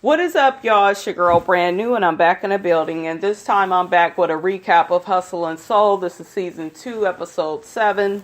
What is up, y'all? It's your girl, Brand New, and I'm back in the building. And this time I'm back with a recap of Hustle and Soul. This is season 2, episode 7.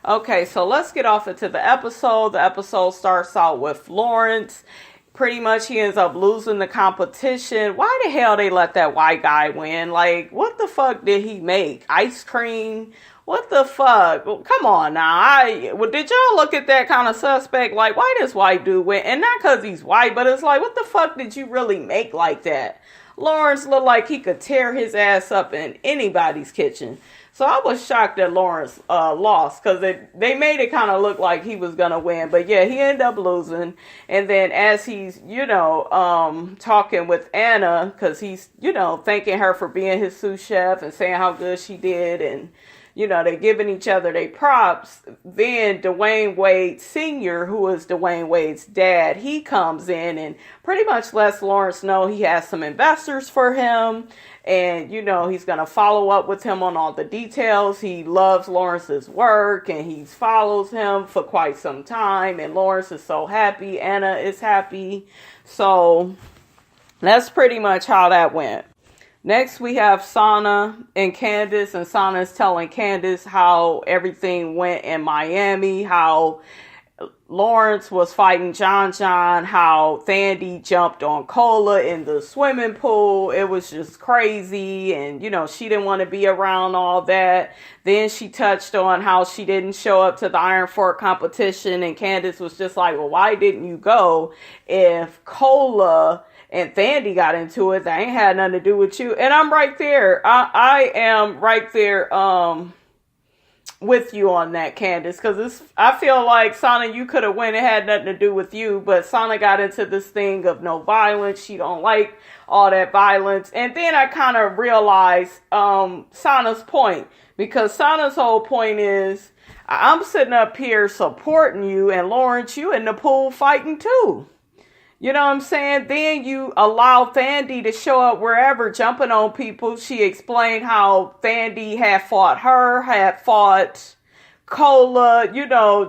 Okay, so let's get off into the episode. The episode starts out with Lawrence. Pretty much he ends up losing the competition. Why the hell they let that white guy win? Like, what the fuck did he make? Ice cream? What the fuck? Well, come on now. Did y'all look at that kind of suspect? Like, why this white dude win? And not because he's white, but it's like, what the fuck did you really make like that? Lawrence looked like he could tear his ass up in anybody's kitchen. So I was shocked that Lawrence lost because they made it kind of look like he was going to win. But yeah, he ended up losing. And then as he's, talking with Ana, because he's, thanking her for being his sous chef and saying how good she did. And, they're giving each other their props. Then Dwayne Wade Sr., who is Dwayne Wade's dad, he comes in and pretty much lets Lawrence know he has some investors for him. And, he's going to follow up with him on all the details. He loves Lawrence's work and he follows him for quite some time. And Lawrence is so happy. Ana is happy. So that's pretty much how that went. Next, we have Sanne and Candace. And Sanne is telling Candace how everything went in Miami, how Lawrence was fighting JonJon, how Thandi jumped on Cola in the swimming pool. It was just crazy. And, she didn't want to be around all that. Then she touched on how she didn't show up to the Iron Fork competition. And Candace was just like, well, why didn't you go if Cola and Thandi got into it? That ain't had nothing to do with you. And I'm right there. I am right there with you on that, Candace, because I feel like Sanne, you could have went. It had nothing to do with you, but Sanne got into this thing of no violence. She don't like all that violence. And then I kind of realized Sanne's point, because Sanne's whole point is, I'm sitting up here supporting you, and Lawrence, you in the pool fighting too. You know what I'm saying? Then you allow Thandi to show up wherever, jumping on people. She explained how Thandi had fought her, had fought Cola,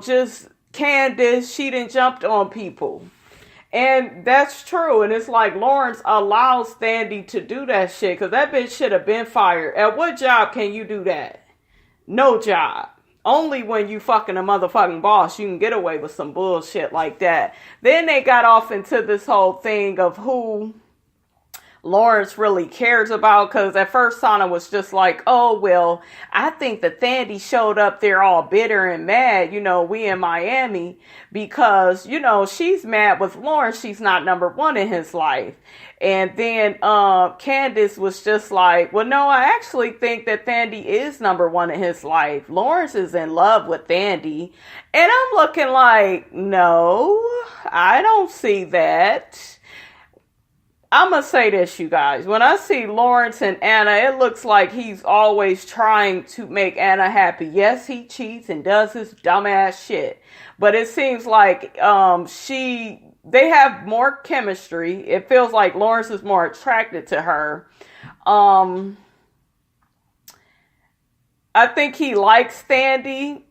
just Candace. She didn't jumped on people. And that's true. And it's like Lawrence allows Thandi to do that shit, because that bitch should have been fired. At what job can you do that? No job. Only when you fucking a motherfucking boss, you can get away with some bullshit like that. Then they got off into this whole thing of who Lawrence really cares about. Because at first Sanne was just like, oh, well, I think that Thandi showed up there all bitter and mad. We in Miami because, she's mad with Lawrence. She's not number one in his life. And then Candace was just like, well, no, I actually think that Thandi is number one in his life. Lawrence is in love with Thandi. And I'm looking like, no, I don't see that. I'm going to say this, you guys. When I see Lawrence and Ana, it looks like he's always trying to make Ana happy. Yes, he cheats and does his dumbass shit. But it seems like they have more chemistry. It feels like Lawrence is more attracted to her. I think he likes Thandi.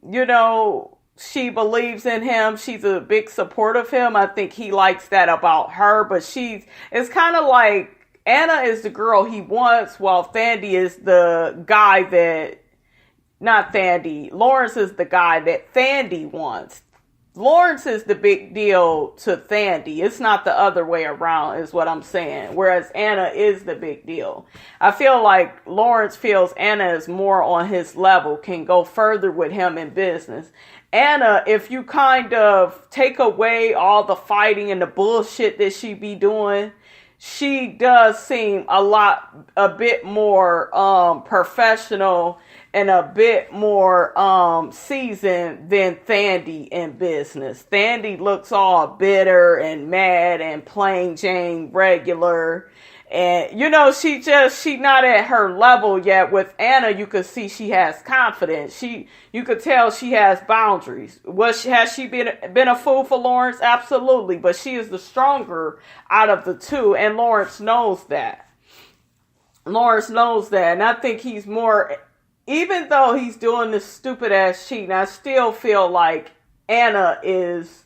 She believes in him. She's a big supporter of him. I think he likes that about her. But it's kind of like Ana is the girl he wants, while Thandi is the guy that, not Thandi, Lawrence is the guy that Thandi wants. Lawrence is the big deal to Thandi. It's not the other way around, is what I'm saying. Whereas Ana is the big deal. I feel like Lawrence feels Ana is more on his level, can go further with him in business. Ana, if you kind of take away all the fighting and the bullshit that she be doing, she does seem a bit more professional and a bit more seasoned than Thandi in business. Thandi looks all bitter and mad and plain Jane regular. And, she not at her level yet. With Ana, you could see she has confidence. You could tell she has boundaries. Has she been a fool for Lawrence? Absolutely. But she is the stronger out of the two. And Lawrence knows that. And I think he's more, even though he's doing this stupid ass cheating, I still feel like Ana is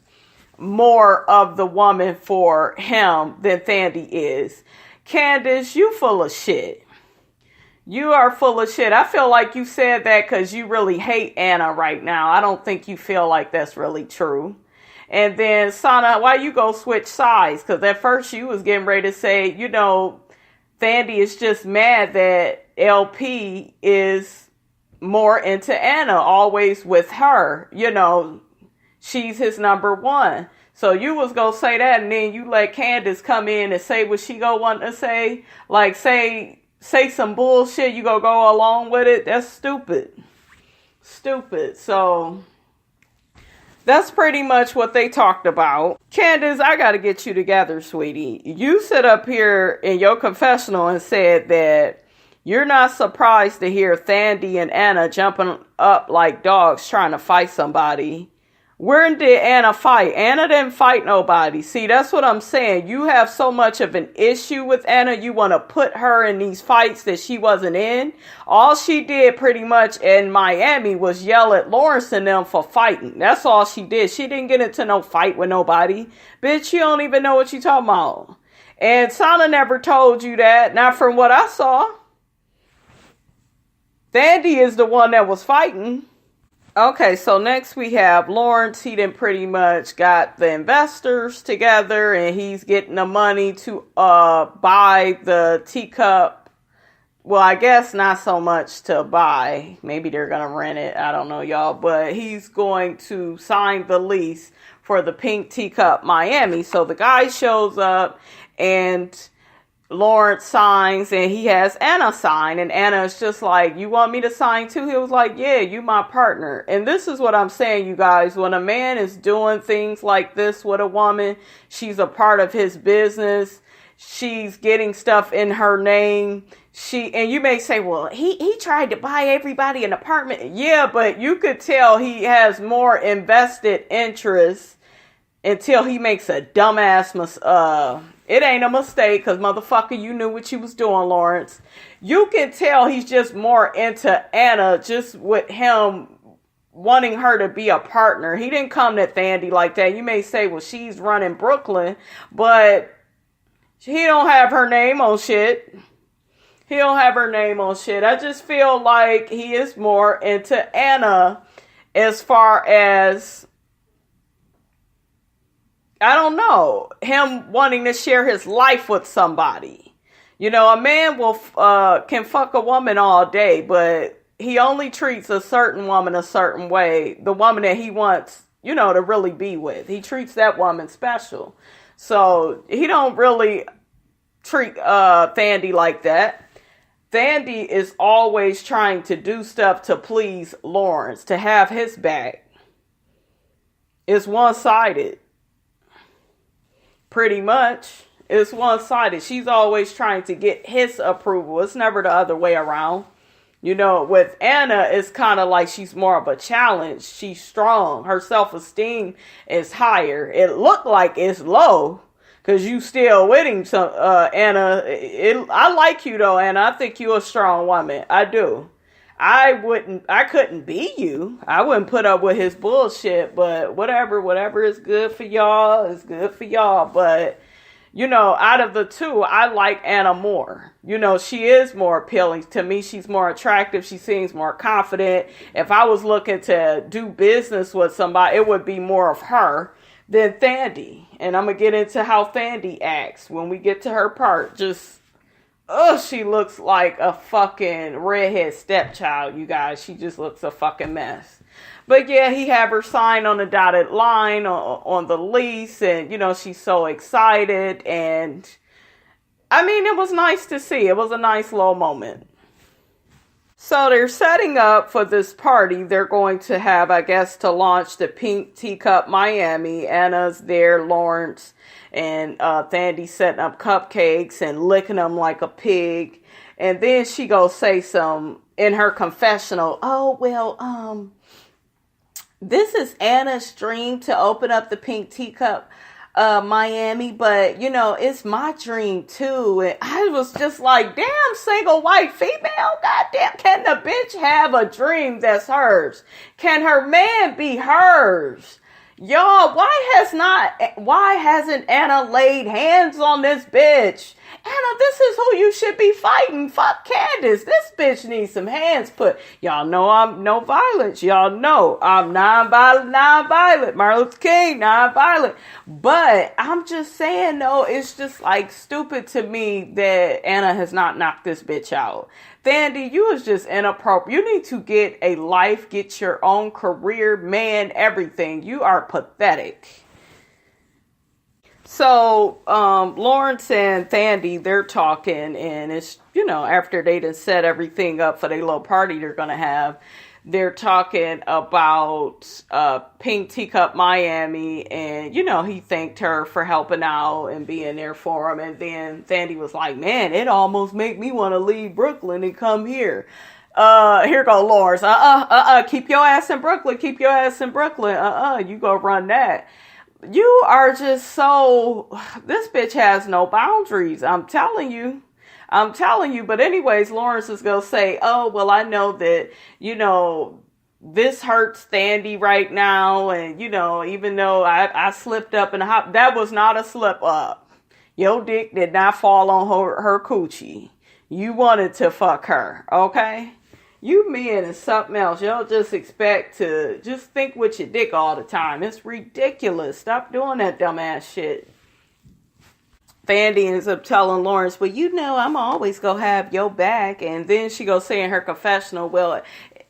more of the woman for him than Thandi is. Candace, you full of shit. You are full of shit. I feel like you said that because you really hate Ana right now. I don't think you feel like that's really true. And then, Sanne, why you go switch sides? Because at first you was getting ready to say, Thandi is just mad that LP is more into Ana, always with her. She's his number one. So you was going to say that, and then you let Candace come in and say what she want to say. Like, say some bullshit, you go along with it. That's stupid. So that's pretty much what they talked about. Candace, I got to get you together, sweetie. You sit up here in your confessional and said that you're not surprised to hear Thandi and Ana jumping up like dogs trying to fight somebody. Where did Ana fight? Ana didn't fight nobody. See, that's what I'm saying. You have so much of an issue with Ana. You want to put her in these fights that she wasn't in. All she did pretty much in Miami was yell at Lawrence and them for fighting. That's all she did. She didn't get into no fight with nobody. Bitch, you don't even know what you talking about. And Sanne never told you that. Not from what I saw. Thandi is the one that was fighting. Okay, so next we have Lawrence. He done pretty much got the investors together and he's getting the money to buy the teacup. Well, I guess not so much to buy. Maybe they're going to rent it. I don't know, y'all. But he's going to sign the lease for the pink teacup Miami. So the guy shows up and Lawrence signs and he has Ana sign, and Anna's just like, you want me to sign too? He was like, yeah, you my partner. And this is what I'm saying, you guys. When a man is doing things like this with a woman, she's a part of his business. She's getting stuff in her name. And you may say, well, he tried to buy everybody an apartment. Yeah, but you could tell he has more invested interest until he makes a dumbass it ain't a mistake, because motherfucker, you knew what you was doing, Lawrence. You can tell he's just more into Ana, just with him wanting her to be a partner. He didn't come to Thandi like that. You may say, well, she's running Brooklyn, but he don't have her name on shit. I just feel like he is more into Ana as far as, I don't know, him wanting to share his life with somebody. A man can fuck a woman all day, but he only treats a certain woman a certain way. The woman that he wants, to really be with. He treats that woman special. So he don't really treat Thandi like that. Thandi is always trying to do stuff to please Lawrence, to have his back. It's one-sided. Pretty much. It's one-sided. She's always trying to get his approval. It's never the other way around. With Ana, it's kind of like she's more of a challenge. She's strong. Her self-esteem is higher. It looked like it's low because you still with him. So, Ana, I like you though, Ana. I think you're a strong woman. I do. I couldn't be you. I wouldn't put up with his bullshit, but whatever is good for y'all is good for y'all. But, out of the two, I like Ana more. She is more appealing to me. She's more attractive. She seems more confident. If I was looking to do business with somebody, it would be more of her than Thandi. And I'm going to get into how Thandi acts when we get to her part. She looks like a fucking redhead stepchild, you guys. She just looks a fucking mess. But yeah, he have her sign on the dotted line on the lease. And, she's so excited. And, it was nice to see. It was a nice little moment. So they're setting up for this party. They're going to have, I guess, to launch the Pink Teacup Miami. Anna's there, Lawrence, and Thandi setting up cupcakes and licking them like a pig. And then she goes say some in her confessional. Oh, well, this is Anna's dream to open up the Pink Teacup Miami, but it's my dream too. And I was just like, damn, single white female, goddamn, can the bitch have a dream that's hers? Can her man be hers? Y'all, why hasn't Ana laid hands on this bitch? Ana, this is who you should be fighting. Fuck Candace. This bitch needs some hands put. Y'all know I'm no violence. Y'all know I'm non-violent. Martin Luther King, non-violent. But I'm just saying, though, it's just like stupid to me that Ana has not knocked this bitch out. Thandi, you is just inappropriate. You need to get a life, get your own career, man, everything. You are pathetic. So, Lawrence and Thandi, they're talking, and it's, after they done set everything up for their little party they're going to have, they're talking about Pink Teacup Miami, and, he thanked her for helping out and being there for him, and then Thandi was like, man, it almost made me want to leave Brooklyn and come here. Here go Lawrence, keep your ass in Brooklyn, you go run that. You are just this bitch has no boundaries. I'm telling you. But anyways, Lawrence is going to say, oh, well, I know that, this hurts Thandi right now. And, even though I slipped up and hopped, that was not a slip up. Your dick did not fall on her coochie. You wanted to fuck her. Okay. You men is something else. Y'all just expect to just think with your dick all the time. It's ridiculous. Stop doing that dumbass shit. Thandi ends up telling Lawrence, well, I'm always going to have your back. And then she goes say in her confessional, well,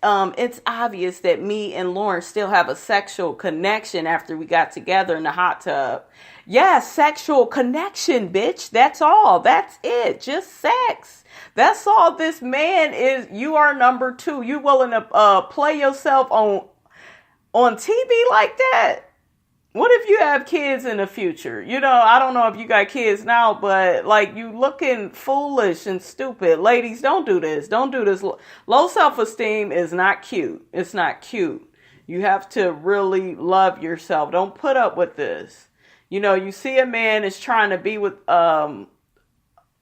it's obvious that me and Lawrence still have a sexual connection after we got together in the hot tub. Yeah, sexual connection, bitch. That's all. That's it. Just sex. That's all this man is. You are number two. You willing to play yourself on TV like that? What if you have kids in the future? I don't know if you got kids now, but like you looking foolish and stupid. Ladies, don't do this. Don't do this. Low self-esteem is not cute. It's not cute. You have to really love yourself. Don't put up with this. You see a man is trying to be with,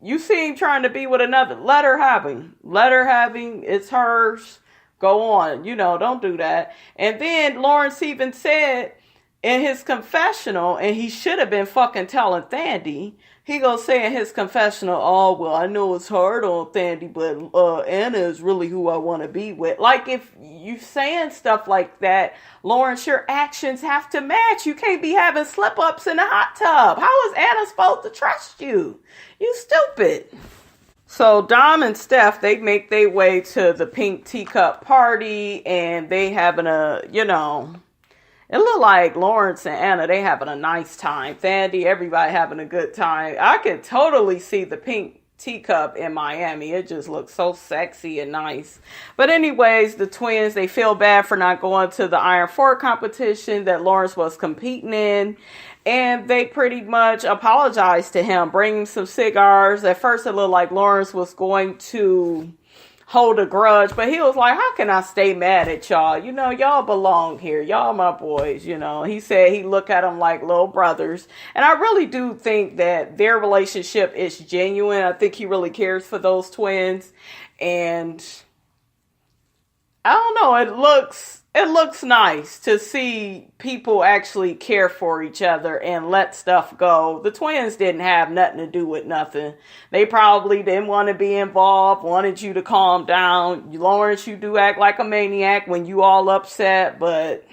you see him trying to be with another. Let her have him. It's hers. Go on. Don't do that. And then Lawrence even said in his confessional, and he should have been fucking telling Thandi, he gonna say in his confessional, oh, well, I know it's hard on Thandi, but Ana is really who I want to be with. Like, if you saying stuff like that, Lawrence, your actions have to match. You can't be having slip-ups in the hot tub. How is Ana supposed to trust you? You stupid. So Dom and Steph, they make their way to the Pink Teacup party, and they having it looked like Lawrence and Ana, they having a nice time. Thandi, everybody having a good time. I could totally see the Pink Teacup in Miami. It just looks so sexy and nice. But anyways, the twins, they feel bad for not going to the Iron Fork competition that Lawrence was competing in. And they pretty much apologized to him, bringing some cigars. At first, it looked like Lawrence was going to hold a grudge, but he was like, how can I stay mad at y'all? Y'all belong here. Y'all my boys, He said he looked at them like little brothers. And I really do think that their relationship is genuine. I think he really cares for those twins. And I don't know, it looks nice to see people actually care for each other and let stuff go. The twins didn't have nothing to do with nothing. They probably didn't want to be involved, wanted you to calm down. Lawrence, you do act like a maniac when you all upset, but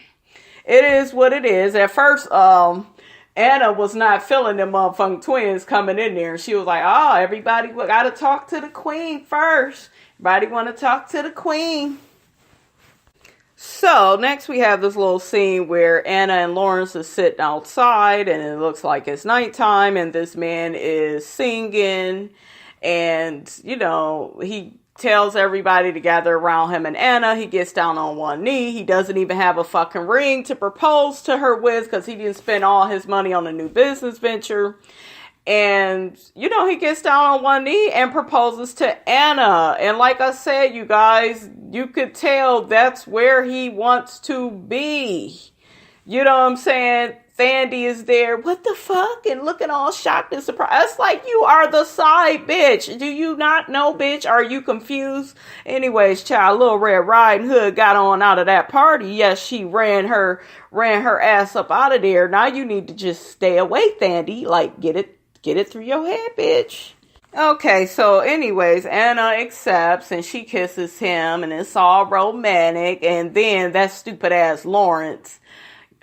it is what it is. At first, Ana was not feeling them motherfucking twins coming in there. She was like, oh, everybody got to talk to the queen first. Everybody want to talk to the queen. So, next we have this little scene where Ana and Lawrence is sitting outside, and it looks like it's nighttime, and this man is singing, and, he tells everybody to gather around him and Ana. He gets down on one knee. He doesn't even have a fucking ring to propose to her with, because he didn't spend all his money on a new business venture. And, he gets down on one knee and proposes to Ana. And like I said, you guys, you could tell that's where he wants to be. You know what I'm saying? Thandi is there, what the fuck? And looking all shocked and surprised. It's like, you are the side bitch. Do you not know, bitch? Are you confused? Anyways, child, Little Red Riding Hood got on out of that party. Yes, she ran her ass up out of there. Now you need to just stay away, Thandi. Like, get it through your head, bitch. Okay, so anyways, Ana accepts and she kisses him and it's all romantic. And then that stupid ass Lawrence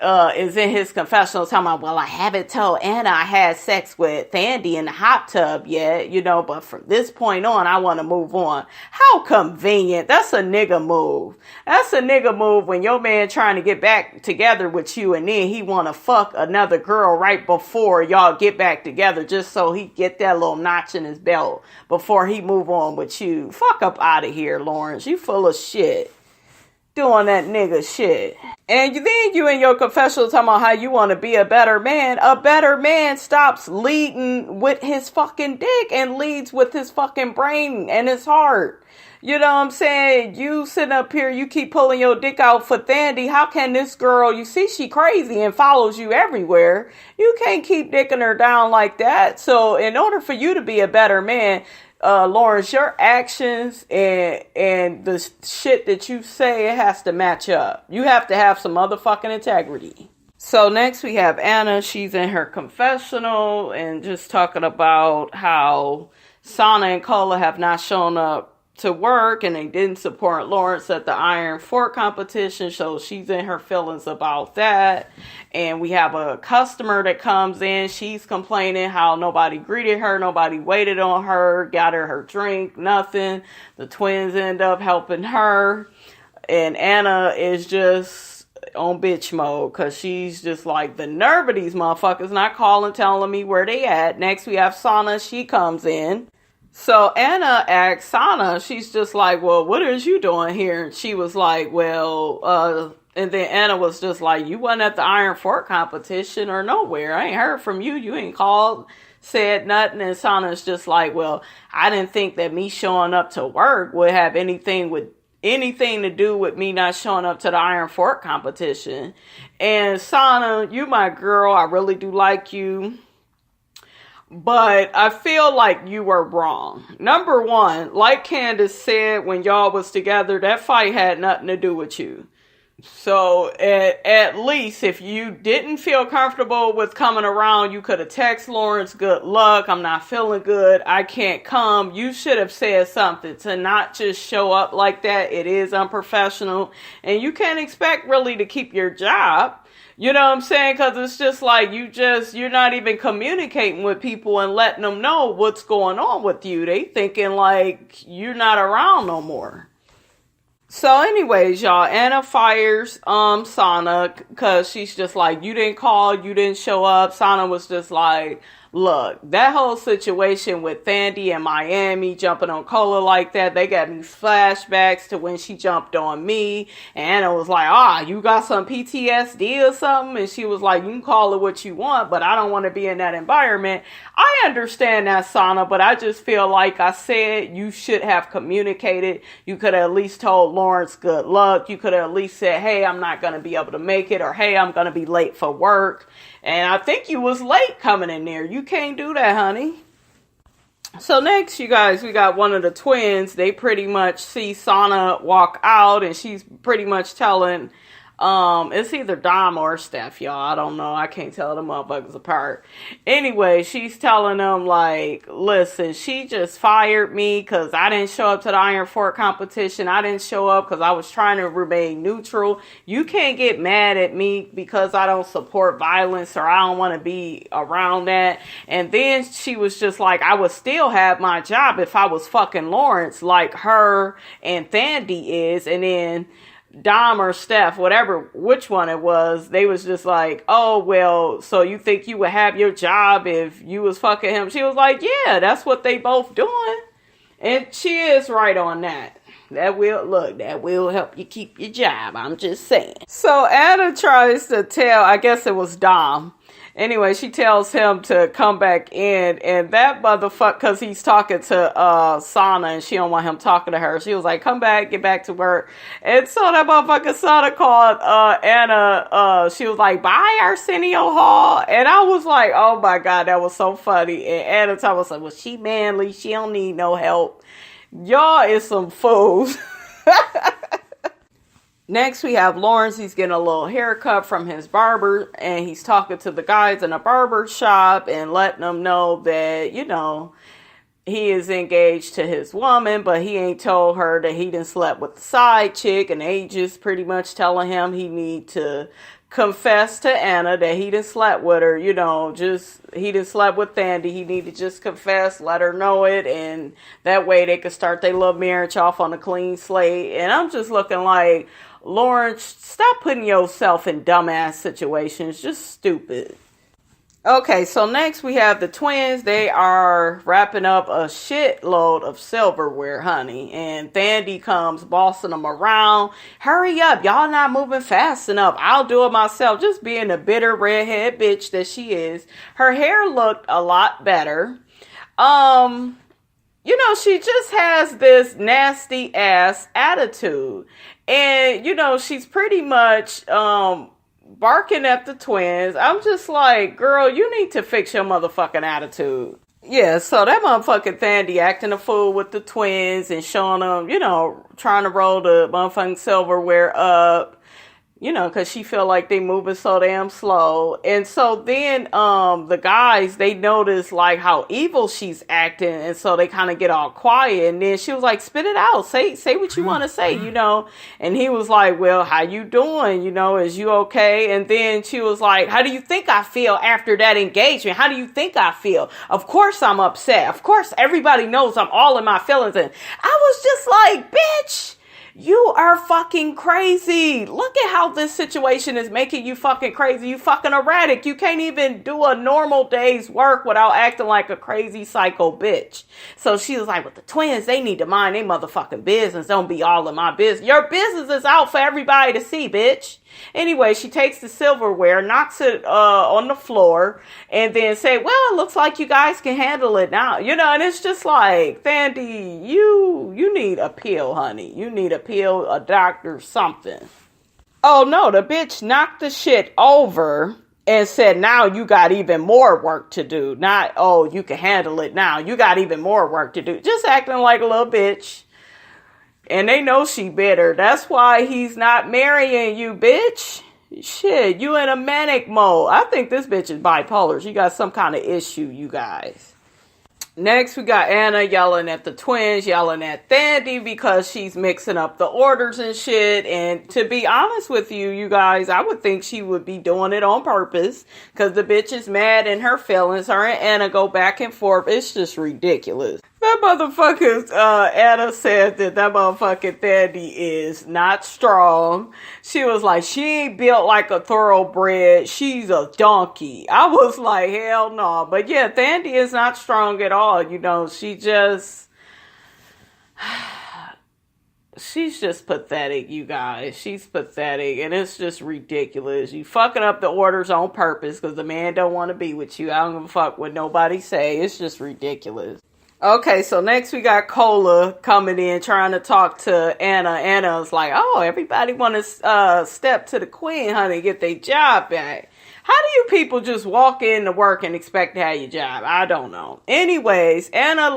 is in his confessional talking about, well, I haven't told Ana I had sex with Thandi in the hot tub yet, but from this point on, I want to move on. How convenient. That's a nigga move. That's a nigga move when your man trying to get back together with you and then he want to fuck another girl right before y'all get back together just so he get that little notch in his belt before he move on with you. Fuck up out of here, Lawrence. You full of shit. Doing that nigga shit. And then you in your confessional talking about how you want to be a better man. A better man stops leading with his fucking dick and leads with his fucking brain and his heart. You know what I'm saying? You sitting up here, you keep pulling your dick out for Thandi. How can this girl, you see she crazy and follows you everywhere. You can't keep dicking her down like that. So in order for you to be a better man, Lawrence, your actions and the shit that you say, it has to match up. You have to have some motherfucking integrity. So next we have Ana. She's in her confessional and just talking about how Sanne and Cola have not shown up to work and they didn't support Lawrence at the Iron Fork competition, so she's in her feelings about that. And we have a customer that comes in, she's complaining how nobody greeted her, nobody waited on her, got her drink, nothing. The twins end up helping her, and Ana is just on bitch mode because she's just like, the nerve of these motherfuckers not calling, telling me where they at. Next we have Sanne. She comes in. So Ana asks Sanne, she's just like, well, what is you doing here? And she was like, well, and then Ana was just like, you wasn't at the Iron Fork competition or nowhere. I ain't heard from you. You ain't called, said nothing. And Sanne's just like, well, I didn't think that me showing up to work would have anything to do with me not showing up to the Iron Fork competition. And Sanne, you my girl. I really do like you. But I feel like you were wrong. Number one, like Candace said when y'all was together, that fight had nothing to do with you. So at least if you didn't feel comfortable with coming around, you could have texted Lawrence, good luck, I'm not feeling good, I can't come. You should have said something. To not just show up like that, it is unprofessional. And you can't expect really to keep your job. You know what I'm saying? Because it's just like you're not even communicating with people and letting them know what's going on with you. They thinking like you're not around no more. So anyways, y'all, Ana fires Sanne because she's just like, you didn't call, you didn't show up. Sanne was just like, look, that whole situation with Thandi in Miami jumping on Cola like that, they got me flashbacks to when she jumped on me. And Ana was like, you got some PTSD or something? And she was like, you can call it what you want, but I don't want to be in that environment. I understand that, Sanne, but I just feel like I said you should have communicated. You could have at least told Lawrence good luck. You could have at least said, hey, I'm not going to be able to make it, or hey, I'm going to be late for work. And I think you was late coming in there. You can't do that, honey. So next, you guys, we got one of the twins. They pretty much see Sanne walk out, and she's pretty much telling, it's either Dom or Steph, y'all. I don't know. I can't tell the motherfuckers apart. Anyway, she's telling them, like, listen, she just fired me because I didn't show up to the Iron Fork competition. I didn't show up because I was trying to remain neutral. You can't get mad at me because I don't support violence or I don't want to be around that. And then she was just like, I would still have my job if I was fucking Lawrence like her and Thandi is. And then Dom or Steph, whatever, which one it was, they was just like, oh, well, so you think you would have your job if you was fucking him? She was like, yeah, that's what they both doing. And she is right on that. That will help you keep your job. I'm just saying. So Ana tries to tell, I guess it was Dom. Anyway, she tells him to come back in, and that motherfucker, because he's talking to Sanne, and she don't want him talking to her. She was like, come back, get back to work. And so that motherfucker Sanne called Ana, she was like, bye, Arsenio Hall. And I was like, oh my God, that was so funny. And Ana was like, well, she manly, she don't need no help. Y'all is some fools. Next, we have Lawrence. He's getting a little haircut from his barber, and he's talking to the guys in a barber shop and letting them know that, you know, he is engaged to his woman, but he ain't told her that he done slept with the side chick, and they just pretty much telling him he need to confess to Ana that he done slept with her, you know, he done slept with Thandi. He need to just confess, let her know it, and that way they could start their little marriage off on a clean slate. And I'm just looking like, Lawrence, stop putting yourself in dumbass situations. Just stupid. Okay, so next we have the twins. They are wrapping up a shitload of silverware, honey. And Thandi comes bossing them around. Hurry up, y'all not moving fast enough. I'll do it myself. Just being a bitter redhead bitch that she is. Her hair looked a lot better. You know, she just has this nasty ass attitude. And, you know, she's pretty much barking at the twins. I'm just like, girl, you need to fix your motherfucking attitude. Yeah, so that motherfucking Thandi acting a fool with the twins and showing them, you know, trying to roll the motherfucking silverware up. You know, because she feel like they moving so damn slow. And so then the guys, they notice like how evil she's acting. And so they kind of get all quiet. And then she was like, spit it out. Say what you want to say, you know. And he was like, well, how you doing? You know, is you okay? And then she was like, how do you think I feel after that engagement? How do you think I feel? Of course I'm upset. Of course everybody knows I'm all in my feelings. And I was just like, bitch. You are fucking crazy. Look at how this situation is making you fucking crazy. You fucking erratic. You can't even do a normal day's work without acting like a crazy psycho bitch. So she was like, with the twins, they need to mind their motherfucking business. Don't be all in my business. Your business is out for everybody to see, bitch. Anyway, she takes the silverware, knocks it on the floor, and then say, well, it looks like you guys can handle it now. You know, and it's just like, Thandi, you need a pill, honey. You need a pill, a doctor, something. Oh, no, the bitch knocked the shit over and said, now you got even more work to do. Not, oh, you can handle it now. You got even more work to do. Just acting like a little bitch. And they know she bitter. That's why he's not marrying you, bitch. Shit, you in a manic mode. I think this bitch is bipolar. She got some kind of issue, you guys. Next, we got Ana yelling at the twins, yelling at Thandi because she's mixing up the orders and shit. And to be honest with you, you guys, I would think she would be doing it on purpose because the bitch is mad in her feelings. Her and Ana go back and forth. It's just ridiculous. That motherfucker, Ana said that motherfucking Thandi is not strong. She was like, she ain't built like a thoroughbred. She's a donkey. I was like, hell no. But yeah, Thandi is not strong at all. You know, she's just pathetic, you guys. She's pathetic. And it's just ridiculous. You fucking up the orders on purpose because the man don't want to be with you. I don't give a fuck what nobody say. It's just ridiculous. Okay, so next we got Cola coming in trying to talk to Ana. Anna's like, oh, everybody want to step to the queen, honey, get their job back. How do you people just walk in to work and expect to have your job? I don't know. Anyways, Ana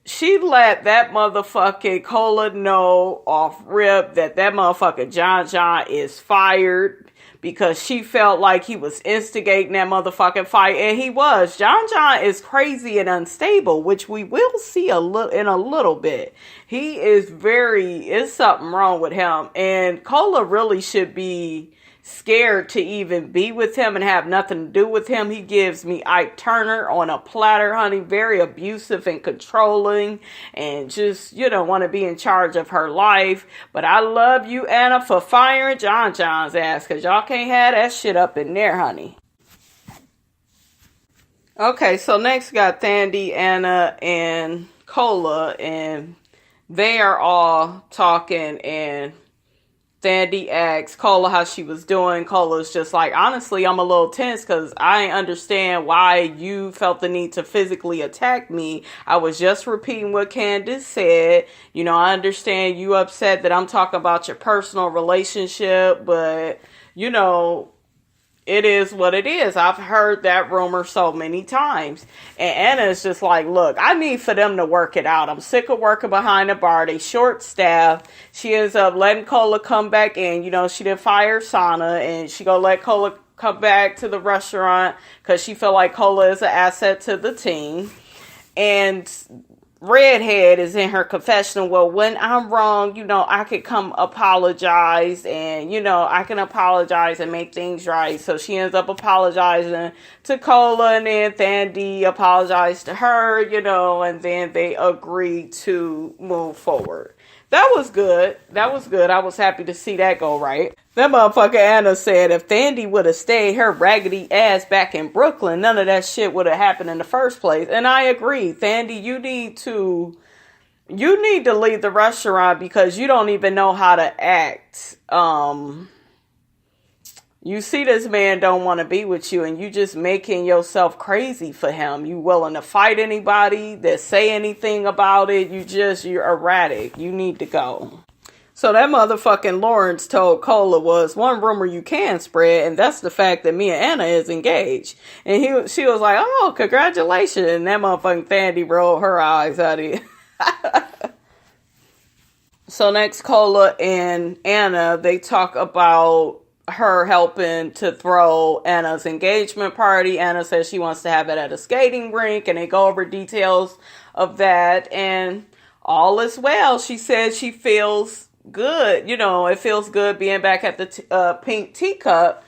she let that motherfucking Cola know off rip that motherfucker JonJon is fired. Because she felt like he was instigating that motherfucking fight. And he was. JonJon is crazy and unstable, which we will see in a little bit. He is it's something wrong with him. And Cola really should be scared to even be with him and have nothing to do with him. He gives me Ike Turner on a platter, honey. Very abusive and controlling and just, you know, want to be in charge of her life. But I love you, Ana, for firing JonJon's ass because y'all can't have that shit up in there, honey. Okay, so next we got Thandi, Ana, and Cola, and they are all talking and Thandi asked Cola how she was doing. Cola's just like, honestly, I'm a little tense because I understand why you felt the need to physically attack me. I was just repeating what Candace said. You know, I understand you upset that I'm talking about your personal relationship, but, you know, it is what it is. I've heard that rumor so many times. And Anna's just like, look, I need for them to work it out. I'm sick of working behind the bar. They short staffed. She ends up letting Cola come back in. You know, she did fire Sanne, and she gonna let Cola come back to the restaurant because she feel like Cola is an asset to the team. And Redhead is in her confessional. Well, when I'm wrong, you know, I could come apologize, and, you know, I can apologize and make things right. So she ends up apologizing to Cola, and then Thandi apologized to her, you know, and then they agreed to move forward. That was good. That was good. I was happy to see that go right. That motherfucker Anna said if Thandi would have stayed her raggedy ass back in Brooklyn, none of that shit would have happened in the first place. And I agree. Thandi, you need to leave the restaurant because you don't even know how to act. You see this man don't want to be with you, and you just making yourself crazy for him. You willing to fight anybody that say anything about it. You're erratic. You need to go. So that motherfucking Lawrence told Cola was one rumor you can spread, and that's the fact that me and Anna is engaged. And she was like, oh, congratulations. And that motherfucking Thandi rolled her eyes out of it. So next, Cola and Anna, they talk about her helping to throw Anna's engagement party. Anna says she wants to have it at a skating rink, and they go over details of that, and all is well. She says she feels good. You know, it feels good being back at the Pink Teacup,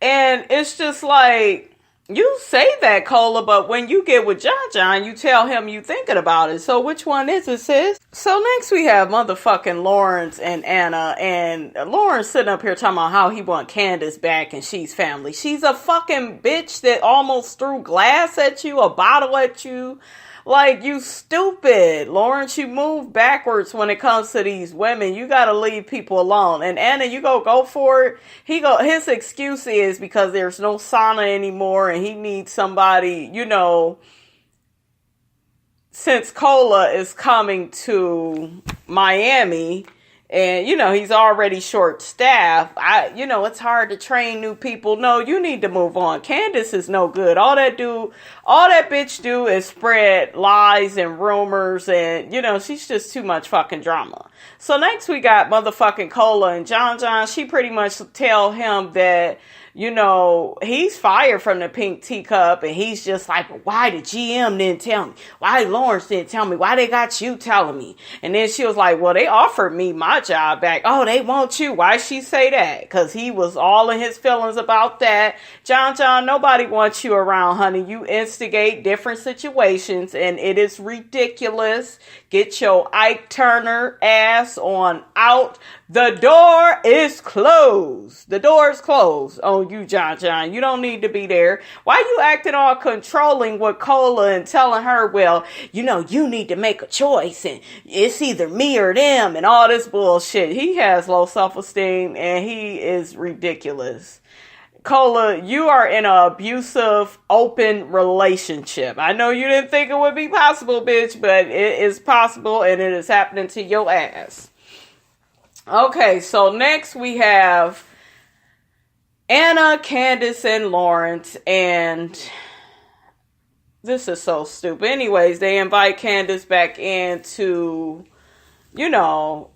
and it's just like, you say that, Cola, but when you get with JonJon, you tell him you thinking about it. So which one is it, sis? So next we have motherfucking Lawrence and Anna. And Lawrence sitting up here talking about how he want Candace back and she's family. She's a fucking bitch that almost threw glass at you, a bottle at you. Like, you stupid. Lawrence, you move backwards when it comes to these women. You gotta leave people alone. And Anna, you go for it. His excuse is because there's no Sanne anymore and he needs somebody, you know, since Cola is coming to Miami, and, you know, he's already short-staffed. It's hard to train new people. No, you need to move on. Candace is no good. All that bitch do is spread lies and rumors, and, you know, she's just too much fucking drama. So next we got motherfucking Cola and JonJon. She pretty much tell him that, you know, he's fired from the Pink Teacup, and he's just like, well, why the GM didn't tell me? Why Lawrence didn't tell me? Why they got you telling me? And then she was like, well, they offered me my job back. Oh, they want you. Why she say that? Because he was all in his feelings about that. JonJon, nobody wants you around, honey. You instigate different situations, and it is ridiculous. Get your Ike Turner ass on out. The door is closed. The door is closed on you, JonJon. You don't need to be there. Why you acting all controlling with Cola and telling her, well, you know, you need to make a choice and it's either me or them and all this bullshit. He has low self-esteem and he is ridiculous. Cola, you are in an abusive, open relationship. I know you didn't think it would be possible, bitch, but it is possible and it is happening to your ass. Okay, so next we have Ana, Candace, and Lawrence, and this is so stupid. Anyways, they invite Candace back in to, you know,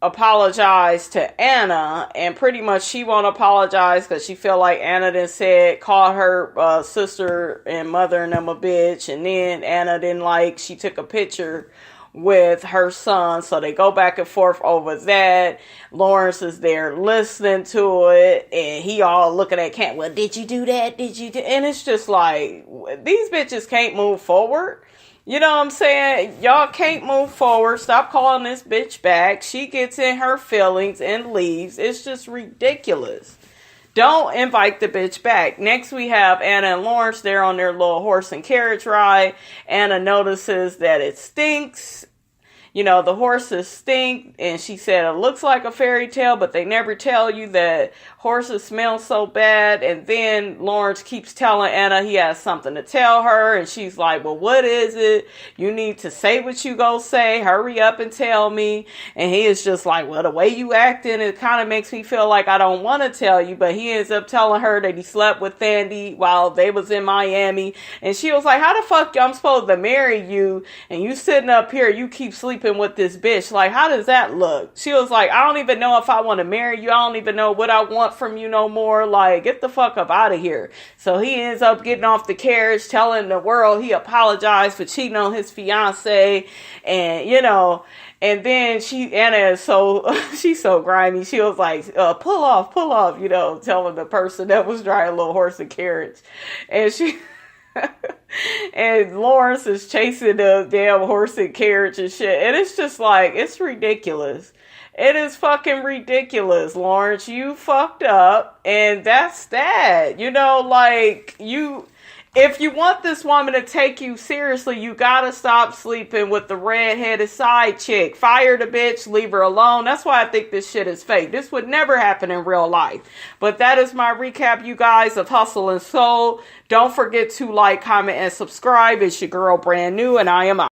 apologize to Ana, and pretty much she won't apologize because she feel like Ana done called her sister and mother and them a bitch, and then Ana she took a picture with her son, so they go back and forth over that. Lawrence is there listening to it, and he all looking at Cat. Well, did you do that? Did you do? And it's just like, these bitches can't move forward. You know what I'm saying? Y'all can't move forward. Stop calling this bitch back. She gets in her feelings and leaves. It's just ridiculous. Don't invite the bitch back. Next we have Ana and Lawrence. They're on their little horse and carriage ride. Ana notices that it stinks. the horses stink. And she said, it looks like a fairy tale, but they never tell you that horses smell so bad. And then Lawrence keeps telling Anna he has something to tell her. And she's like, well, what is it? You need to say what you go say. Hurry up and tell me. And he is just like, well, the way you acting, it kind of makes me feel like I don't want to tell you. But he ends up telling her that he slept with Thandi while they was in Miami. And she was like, how the fuck I'm supposed to marry you? And you sitting up here, you keep sleeping with this bitch. Like, how does that look? She was like, I don't even know if I want to marry you. I don't even know what I want from you no more. Like, get the fuck up out of here. So he ends up getting off the carriage, telling the world he apologized for cheating on his fiance. And, and then Anna is she's so grimy. She was like, pull off, telling the person that was driving a little horse and carriage. And and Lawrence is chasing the damn horse and carriage and shit. And it's just like, it's ridiculous. It is fucking ridiculous, Lawrence. You fucked up. And that's that. If you want this woman to take you seriously, you gotta stop sleeping with the red-headed side chick. Fire the bitch, leave her alone. That's why I think this shit is fake. This would never happen in real life. But that is my recap, you guys, of Hustle and Soul. Don't forget to like, comment, and subscribe. It's your girl, Brand New, and I am out.